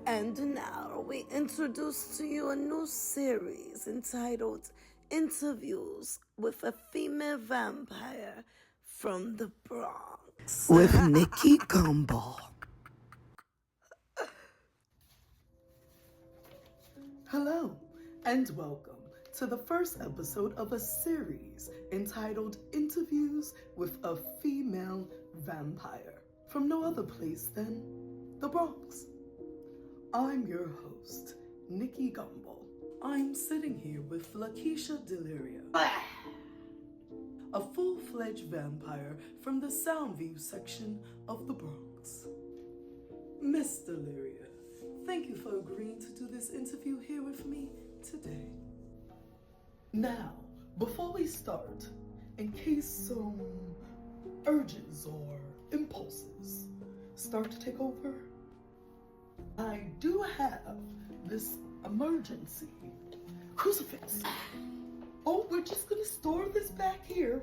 And now we introduce to you a new series entitled Interviews with a Female Vampire from the Bronx with Nikki Gumbel. Hello, and welcome to the first episode of a series entitled Interviews with a Female Vampire from no other place than the Bronx. I'm your host, Nikki Gumbel. I'm sitting here with Lakeisha Deliria, a full-fledged vampire from the Soundview section of the Bronx. Miss Deliria, thank you for agreeing to do this interview here with me today. Now, before we start, in case some urges or impulses start to take over, I do have this emergency crucifix. Oh, we're just gonna store this back here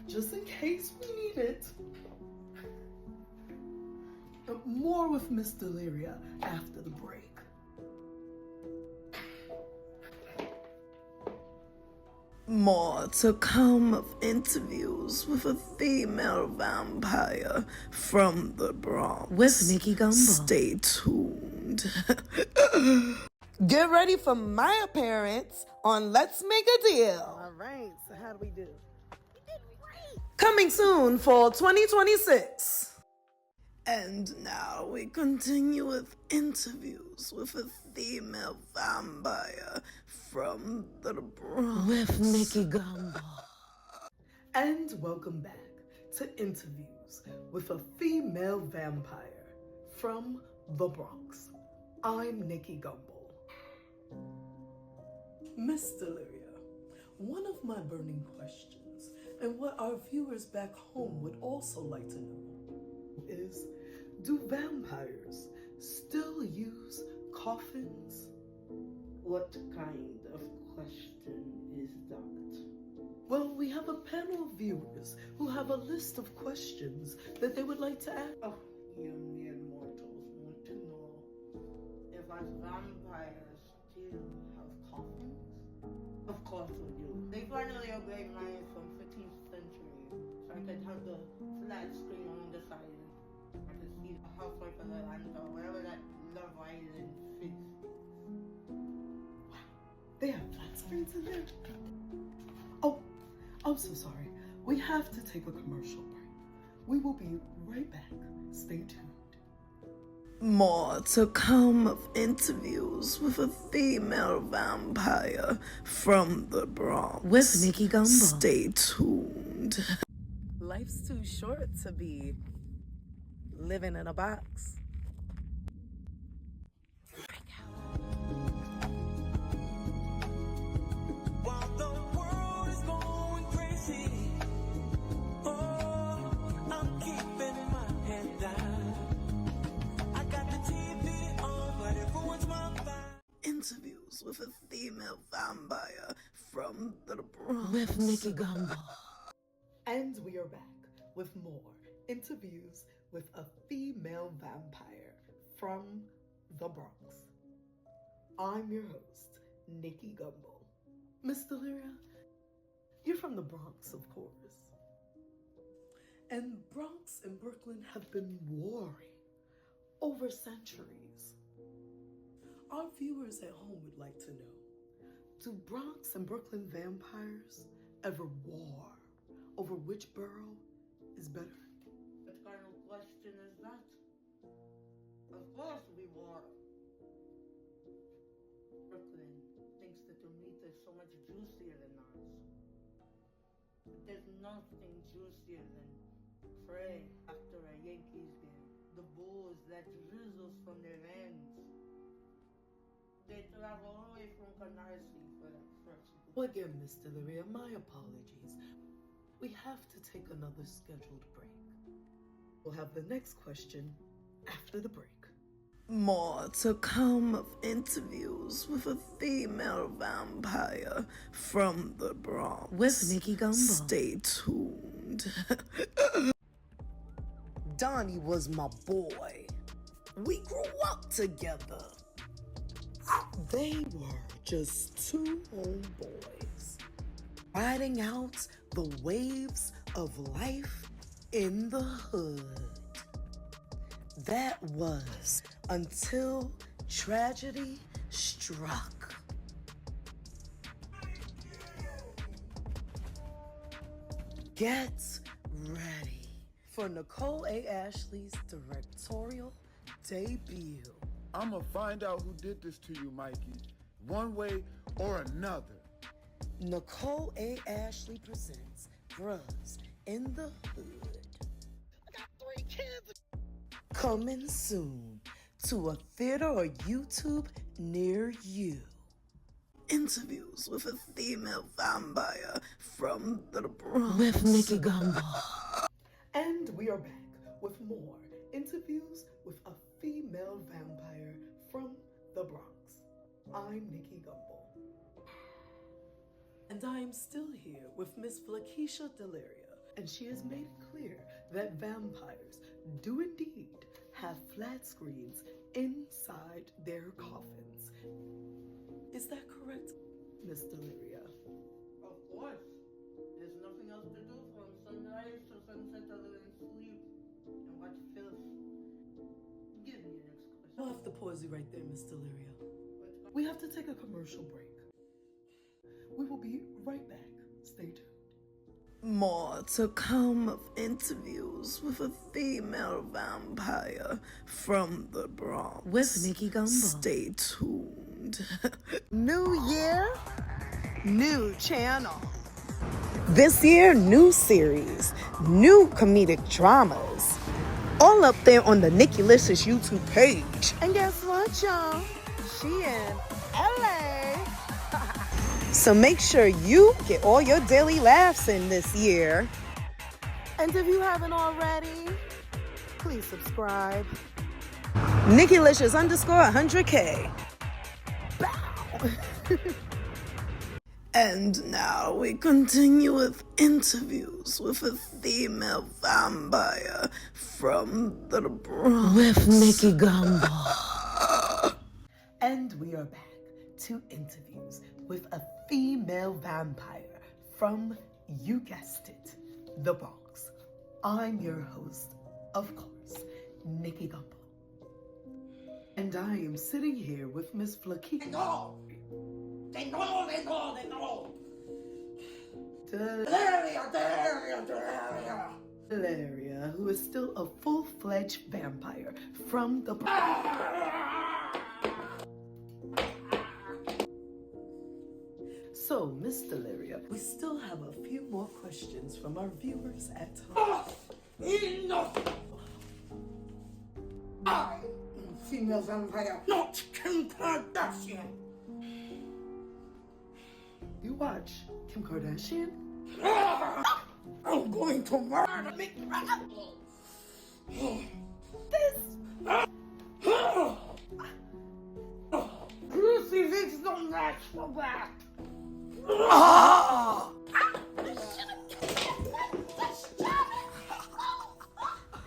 just in case we need it. But more with Miss Deliria after the break. More to come of interviews with a female vampire from the Bronx with Nikki Gumbel. Stay tuned. Get ready for my appearance on Let's Make a Deal. All right, so how do we do? You did great. Coming soon for 2026. And now we continue with interviews with a female vampire from the Bronx with Nikki Gumbel. And welcome back to Interviews with a Female Vampire from the Bronx. I'm Nikki Gumbel. Miss Deliria, one of my burning questions, and what our viewers back home would also like to know, is do vampires still use coffins? What kind of question is that? Well, we have a panel of viewers who have a list of questions that they would like to ask. Oh, you mere mortals want to know if us vampires still have coffins? Of course we do. They finally upgraded mine from 15th century, so I could have the flat screen on the side. I could see the housewife of Atlanta, wherever that Love Island fits. They have flat screens in there? Oh, I'm so sorry. We have to take a commercial break. We will be right back. Stay tuned. More to come of interviews with a female vampire from the Bronx with Nikki Gumbel. Stay tuned. Life's too short to be living in a box. While the world is going crazy, oh, I'm keeping my head down. I got the TV on, but it ruins my vibe. Interviews with a female vampire from the Bronx with Nikki Gumbel. And we are back with more interviews with a female vampire from the Bronx. I'm your host, Nikki Gumbel. Miss Deliria, you're from the Bronx, of course. And Bronx and Brooklyn have been warring over centuries. Our viewers at home would like to know, do Bronx and Brooklyn vampires ever war over which borough is better? What kind of question is that? Of course we war. Brooklyn thinks that their meat is so much juicier than ours. But there's nothing juicier than prey after a Yankees game. The booze that drizzles from their ends. They travel all the way from Canarsie for that first goal. Well, again, Miss Deliria, my apologies. We have to take another scheduled break. We'll have the next question after the break. More to come of interviews with a female vampire from the Bronx with Nikki Gumbel. Stay tuned. Donnie was my boy. We grew up together. They were just two homeboys riding out the waves of life in the hood. That was until tragedy struck. Get ready for Nicole A. Ashley's directorial debut. I'ma find out who did this to you, Mikey, one way or another. Nicole A. Ashley presents Bros in the Hood. I got 3 kids. Coming soon to a theater or YouTube near you. Interviews with a female vampire from the Bronx. With Nikki Gumbo. And we are back with more interviews with a female vampire from the Bronx. I'm Nikki Gumbo. And I am still here with Miss Flakisha Deliria, and she has made it clear that vampires do indeed have flat screens inside their coffins. Is that correct, Miss Deliria? Of course. There's nothing else to do from sunrise to sunset other than sleep and watch filth. Give me your next question. I'll have to pause you right there, Miss Deliria. We have to take a commercial break. We will be right back. Stay tuned. More to come of interviews with a female vampire from the Bronx. With Nikki Gumbo. Stay tuned. New year, new channel. This year, new series, new comedic dramas. All up there on the Nickylicious YouTube page. And guess what, y'all? She in LA. So make sure you get all your daily laughs in this year. And if you haven't already, please subscribe. Nickylicious _100K. Bow. And now we continue with interviews with a female vampire from the Bronx. With Nikki Gumbo. And we are back to interviews with a female vampire from, you guessed it, the Bronx. I'm your host, of course, Nikki Gumbo. And I am sitting here with Miss Flakisha. They know. Deliria, who is still a full-fledged vampire from the Bronx. So, Miss Deliria, we still have a few more questions from our viewers at home. Enough! I am a female vampire, not Kim Kardashian. You watch Kim Kardashian? I'm going to murder me. Crucifix don't match for that.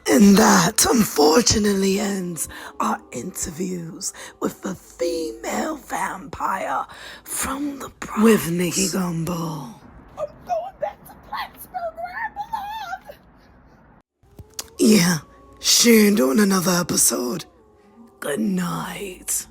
And that, unfortunately, ends our interviews with the female vampire from the Bronx. With Nikki Gumbo. I'm going back to Plattsburgh where I belong. Yeah, she ain't doing another episode. Good night.